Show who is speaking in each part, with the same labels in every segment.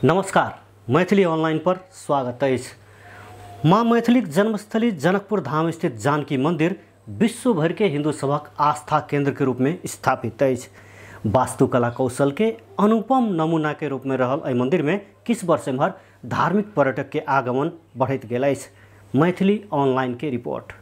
Speaker 1: नमस्कार, मैथिली ऑनलाइन पर स्वागत है। माँ मैथिलीक जन्मस्थली जनकपुर धाम स्थित जानकी मंदिर विश्व भर के हिंदू सभक आस्था केंद्र के रूप में स्थापित है। वास्तुकला कौशल के अनुपम नमूना के रूप में रहल एहि मंदिर में किस वर्ष एम्हर धार्मिक पर्यटक के आगमन बढ़त गेल अछि। मैथिली ऑनलाइन के रिपोर्ट।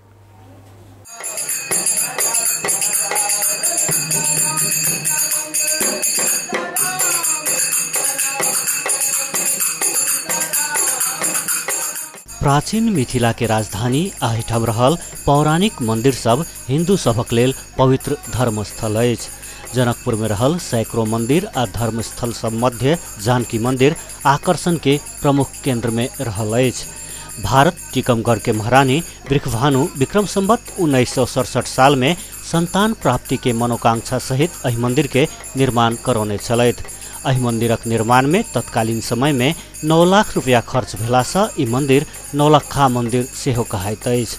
Speaker 1: प्राचीन मिथिला के राजधानी आहिठाम रहल पौराणिक मंदिर सब हिंदू सभक लेल पवित्र धर्मस्थल अछि। जनकपुर में रहल सैकड़ों मंदिर आ धर्मस्थल सब मध्य जानकी मंदिर आकर्षण के प्रमुख केंद्र में रहल अछि। भारत टीकमगढ़ के महारानी वृषभानु विक्रम संवत 1967 साल में संतान प्राप्ति के मनोकांक्षा सहित एहि मंदिर के निर्माण करौने छलैथ। एहि मंदिरक निर्माण में तत्कालीन समय में 9 लाख रुपया खर्च भेलासँ ई मंदिर नौलखा मंदिर सेहो कहाइत अछि।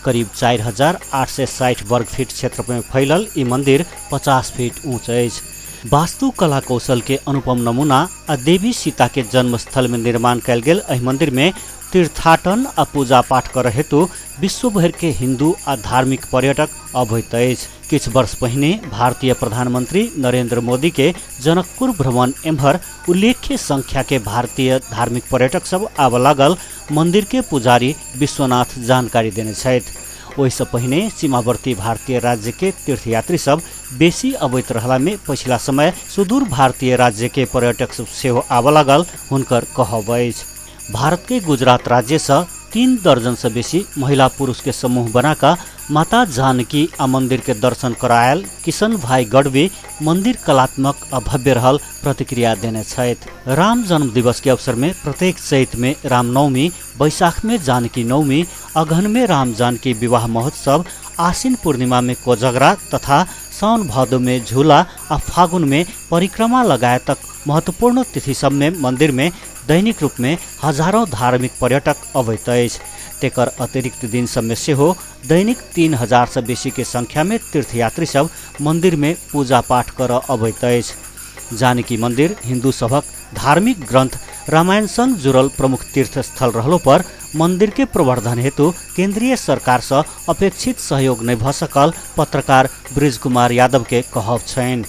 Speaker 1: करीब 4860 वर्ग फीट क्षेत्र में फैलल ई मंदिर 50 फीट ऊंच अछि। वास्तुकला कौशल के अनुपम नमूना आ देवी सीता के जन्मस्थल में निर्माण कयल गेल एहि मंदिर में तीर्थाटन आ पूजा पाठ कर हेतु विश्व भर के हिंदू आ धार्मिक पर्यटक अबैत अछि। किछ वर्ष पहिने भारतीय प्रधानमंत्री नरेंद्र मोदी के जनकपुर भ्रमण एम्हर उल्लेख्य संख्या के भारतीय धार्मिक पर्यटक सब आब लागल मंदिर के पुजारी विश्वनाथ जानकारी देने छथि। ओहिसँ पहिने सीमावर्ती भारतीय राज्य के तीर्थयात्री सब बेसी अबैत रहला में पछिला समय सुदूर भारतीय राज्य के पर्यटक सब सेहो आब लागल हुनकर कहब अछि। भारत के गुजरात राज्य से 3 दर्जन से बेसी महिला पुरुष के समूह बनाकर माता जानकी आ मंदिर के दर्शन करायल किशन भाई गढ़वी मंदिर कलात्मक आ भव्य रहल प्रतिक्रिया देने छथि। राम जन्म दिवस के अवसर में प्रत्येक चैत में रामनवमी, बैसाख में जानकी नवमी, अगहन में राम जानकी विवाह महोत्सव, आश्विन पूर्णिमा में कोजगरा तथा साउन भादो में झूला आ फागुन में परिक्रमा लगायतक महत्वपूर्ण तिथि सब में मंदिर में दैनिक रूप में हजारों धार्मिक पर्यटक अबैत अछि। तेकर अतिरिक्त दिन सब में सेहो दैनिक 3000 से बेसी के संख्या में तीर्थयात्री सब मंदिर में पूजा पाठ कर अबैत अछि। जानकी मंदिर हिंदू सभक धार्मिक ग्रंथ रामायण संग जुड़ल प्रमुख तीर्थ स्थल रहलो पर मंदिर के प्रवर्धन हेतु केंद्रीय सरकार से अपेक्षित सहयोग नहीं भ सकल पत्रकार ब्रिज कुमार यादव के कहब छनि।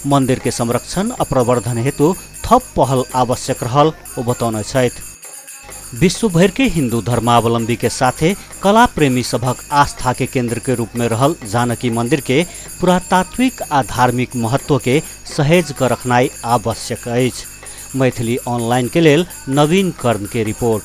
Speaker 1: मंदिर के संरक्षण आ प्रवर्धन हेतु थप पहल आवश्यक रहल ओ बतौने छथि। विश्व भर के हिंदू धर्मावलंबी के साथे कला प्रेमी सभक आस्था के केंद्र के रूप में रहल जानकी मंदिर के पुरातात्विक आ धार्मिक महत्व के सहेज कर रखनाई आवश्यक अछि। मैथिली ऑनलाइन के लेल नवीन कर्ण के रिपोर्ट।